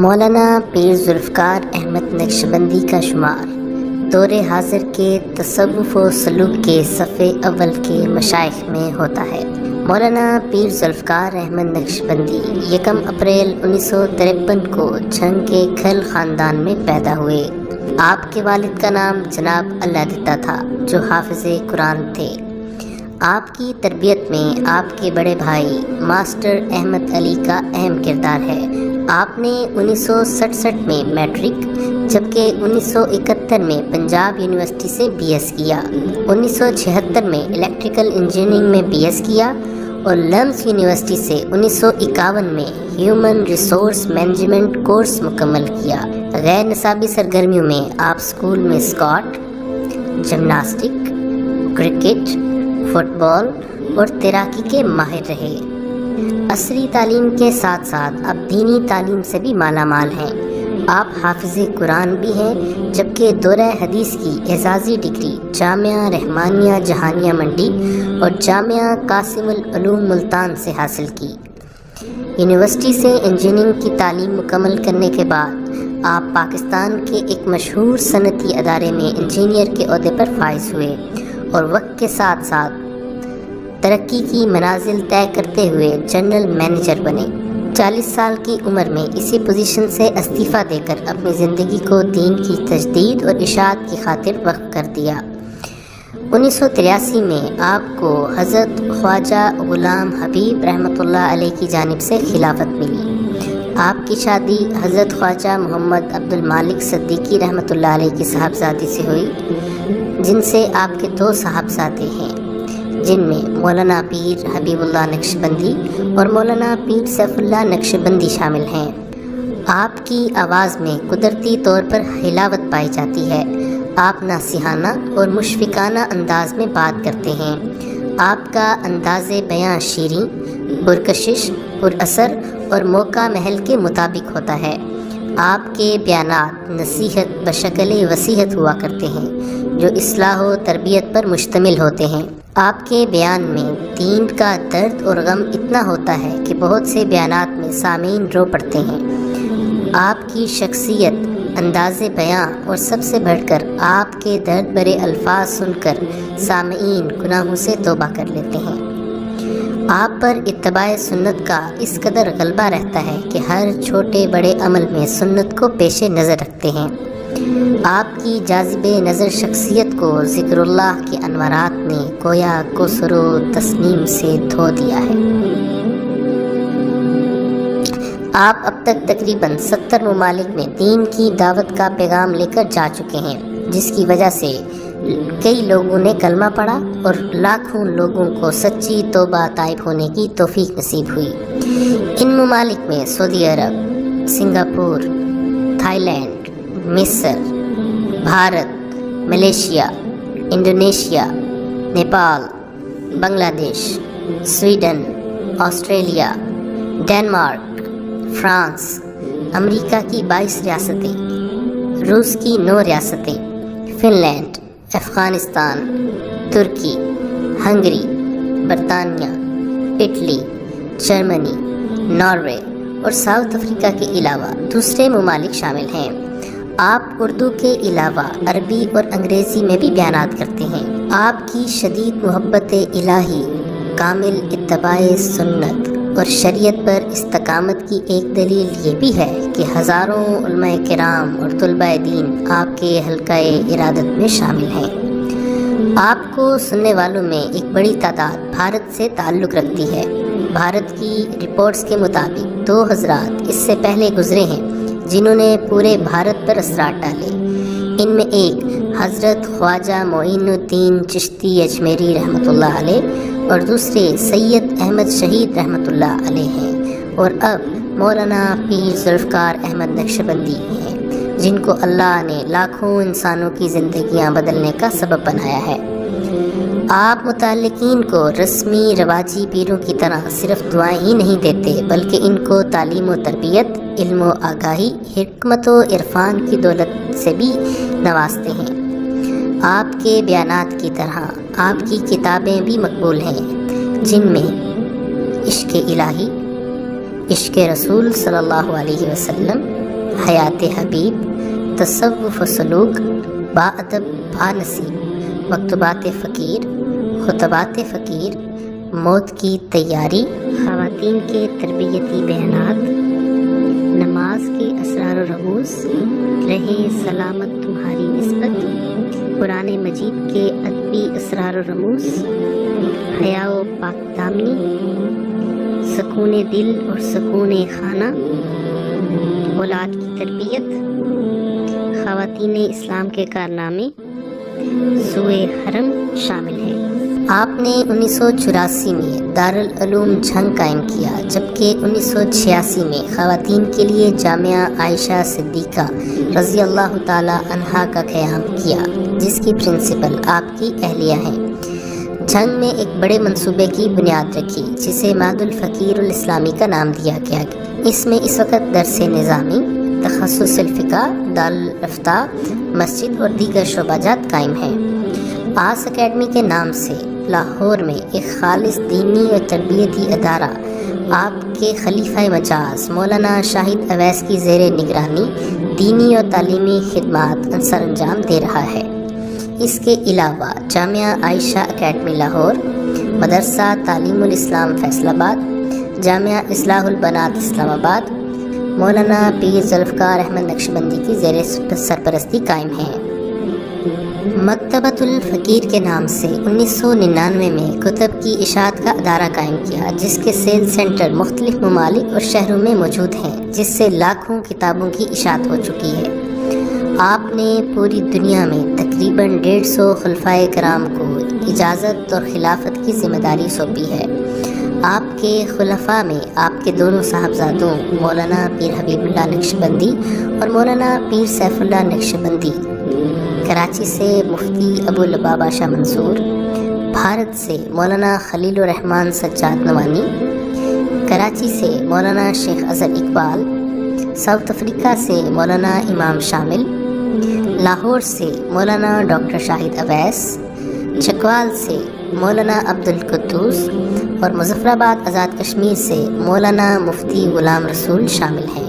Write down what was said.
مولانا پیر ذوالفقار احمد نقشبندی کا شمار دور حاضر کے تصوف و سلوک کے صف اول کے مشائخ میں ہوتا ہے۔ مولانا پیر ذوالفقار احمد نقشبندی 1 اپریل 1953 کو جھنگ کے کھل خاندان میں پیدا ہوئے۔ آپ کے والد کا نام جناب اللہ دتا تھا جو حافظ قرآن تھے۔ آپ کی تربیت میں آپ کے بڑے بھائی ماسٹر احمد علی کا اہم کردار ہے۔ آپ نے 1967 میں میٹرک جبکہ 1971 میں پنجاب یونیورسٹی سے بی ایس کیا، 1976 میں الیکٹریکل انجینئرنگ میں بی ایس کیا اور لمس یونیورسٹی سے 1951 میں ہیومن ریسورس مینجمنٹ کورس مکمل کیا۔ غیر نصابی سرگرمیوں میں آپ اسکول میں اسکواٹ، جمناسٹک، کرکٹ، فٹ بال اور تیراکی کے ماہر رہے۔ عصری تعلیم کے ساتھ ساتھ اب دینی تعلیم سے بھی مالا مال ہیں۔ آپ حافظ قرآن بھی ہیں جبکہ دورہ حدیث کی اعزازی ڈگری جامعہ رحمانیہ جہانیہ منڈی اور جامعہ قاسم العلوم ملتان سے حاصل کی۔ یونیورسٹی سے انجینئرنگ کی تعلیم مکمل کرنے کے بعد آپ پاکستان کے ایک مشہور صنعتی ادارے میں انجینئر کے عہدے پر فائز ہوئے اور وقت کے ساتھ ساتھ ترقی کی منازل طے کرتے ہوئے جنرل مینیجر بنے۔ 40 سال کی عمر میں اسی پوزیشن سے استعفیٰ دے کر اپنی زندگی کو دین کی تجدید اور اشاعت کی خاطر وقف کر دیا۔ 1983 میں آپ کو حضرت خواجہ غلام حبیب رحمۃ اللہ علیہ کی جانب سے خلافت ملی۔ آپ کی شادی حضرت خواجہ محمد عبد المالک صدیقی رحمۃ اللہ علیہ کی صاحبزادی سے ہوئی، جن سے آپ کے 2 صاحبزادے ہیں جن میں مولانا پیر حبیب اللہ نقشبندی اور مولانا پیر سیف اللہ نقشبندی شامل ہیں۔ آپ کی آواز میں قدرتی طور پر حلاوت پائی جاتی ہے۔ آپ نصیحانہ اور مشفقانہ انداز میں بات کرتے ہیں۔ آپ کا انداز بیاں شیریں، پرکشش، پر اثر اور موقع محل کے مطابق ہوتا ہے۔ آپ کے بیانات نصیحت بشکل وصیحت ہوا کرتے ہیں جو اصلاح و تربیت پر مشتمل ہوتے ہیں۔ آپ کے بیان میں دین کا درد اور غم اتنا ہوتا ہے کہ بہت سے بیانات میں سامعین رو پڑتے ہیں۔ آپ کی شخصیت، انداز بیاں اور سب سے بڑھ کر آپ کے درد بھرے الفاظ سن کر سامعین گناہوں سے توبہ کر لیتے ہیں۔ آپ پر اتباع سنت کا اس قدر غلبہ رہتا ہے کہ ہر چھوٹے بڑے عمل میں سنت کو پیش نظر رکھتے ہیں۔ آپ کی جاذب نظر شخصیت کو ذکر اللہ کے انوارات نے گویا کوثر و تسنیم سے دھو دیا ہے۔ آپ اب تک تقریباً 70 ممالک میں دین کی دعوت کا پیغام لے کر جا چکے ہیں، جس کی وجہ سے کئی لوگوں نے کلمہ پڑھا اور لاکھوں لوگوں کو سچی توبہ طائب ہونے کی توفیق نصیب ہوئی۔ ان ممالک میں سعودی عرب، سنگاپور، تھائی لینڈ، مصر، بھارت، ملیشیا، انڈونیشیا، نیپال، بنگلہ دیش، سویڈن، آسٹریلیا، ڈنمارک، فرانس، امریکہ کی 22 ریاستیں، روس کی 9 ریاستیں، فن لینڈ، افغانستان، ترکی، ہنگری، برطانیہ، اٹلی، جرمنی، ناروے اور ساؤتھ افریقہ کے علاوہ دوسرے ممالک شامل ہیں۔ آپ اردو کے علاوہ عربی اور انگریزی میں بھی بیانات کرتے ہیں۔ آپ کی شدید محبت الہی، کامل اتباع سنت اور شریعت پر استقامت کی ایک دلیل یہ بھی ہے کہ ہزاروں علماء کرام اور طلباء دین آپ کے حلقہ ارادت میں شامل ہیں۔ آپ کو سننے والوں میں ایک بڑی تعداد بھارت سے تعلق رکھتی ہے۔ بھارت کی رپورٹس کے مطابق 2 حضرات اس سے پہلے گزرے ہیں جنہوں نے پورے بھارت پر اثرات ڈالے۔ ان میں ایک حضرت خواجہ معین الدین چشتی اجمیری رحمۃ اللہ علیہ اور دوسرے سید احمد شہید رحمۃ اللہ علیہ ہیں، اور اب مولانا پیر ذوالفقار احمد نقشبندی ہیں جن کو اللہ نے لاکھوں انسانوں کی زندگیاں بدلنے کا سبب بنایا ہے۔ آپ متعلقین کو رسمی رواجی پیروں کی طرح صرف دعائیں ہی نہیں دیتے بلکہ ان کو تعلیم و تربیت، علم و آگاہی، حکمت و عرفان کی دولت سے بھی نوازتے ہیں۔ آپ کے بیانات کی طرح آپ کی کتابیں بھی مقبول ہیں جن میں عشق الہی، عشق رسول صلی اللہ علیہ وسلم، حیات حبیب، تصوف و سلوک، باادب با نصیب، مکتوبات فقیر، خطبات فقیر، موت کی تیاری، خواتین کے تربیتی بیانات، نماز کے اسرار و رموز، رہے سلامت تمہاری نسبت، قرآن مجید کے ادبی اسرار و رموز، حیا و پاک دامنی، سکون دل اور سکون خانہ، اولاد کی تربیت، خواتین اسلام کے کارنامے، سوئے حرم شامل ہیں۔ آپ نے 1984 میں دارالعلوم جھنگ قائم کیا، جبکہ 1986 میں خواتین کے لیے جامعہ عائشہ صدیقہ رضی اللہ تعالی عنہا کا قیام کیا، جس کی پرنسپل آپ کی اہلیہ ہیں۔ جھنگ میں ایک بڑے منصوبے کی بنیاد رکھی، جسے معہد الفقیر الاسلامی کا نام دیا گیا۔ اس میں اس وقت درس نظامی، تخصص الفقہ، دارالافتاء، مسجد اور دیگر شعبہ جات قائم ہیں۔ آس اکیڈمی کے نام سے لاہور میں ایک خالص دینی اور تربیتی ادارہ آپ کے خلیفہ مجاز مولانا شاہد اویس کی زیر نگرانی دینی اور تعلیمی خدمات سر انجام دے رہا ہے۔ اس کے علاوہ جامعہ عائشہ اکیڈمی لاہور، مدرسہ تعلیم الاسلام فیصل آباد، جامعہ اصلاح البنات اسلام آباد، مولانا پیر ذوالفقار احمد نقشبندی کی زیر سرپرستی قائم ہیں۔ مکتبۃ الفقیر کے نام سے 1999 میں کتب کی اشاعت کا ادارہ قائم کیا، جس کے سیل سینٹر مختلف ممالک اور شہروں میں موجود ہیں، جس سے لاکھوں کتابوں کی اشاعت ہو چکی ہے۔ آپ نے پوری دنیا میں تقریباً 150 خلفائے کرام کو اجازت اور خلافت کی ذمہ داری سونپی ہے۔ آپ کے خلفاء میں آپ کے دونوں صاحبزادوں مولانا پیر حبیب اللہ نقشبندی اور مولانا پیر سیف اللہ نقشبندی، کراچی سے مفتی ابو لبابہ شاہ منصور، بھارت سے مولانا خلیل الرحمن سجاد نوانی، کراچی سے مولانا شیخ اظہر اقبال، ساؤتھ افریقہ سے مولانا امام شامل، لاہور سے مولانا ڈاکٹر شاہد اویس، چکوال سے مولانا عبد القدوس اور مظفر آباد آزاد کشمیر سے مولانا مفتی غلام رسول شامل ہیں۔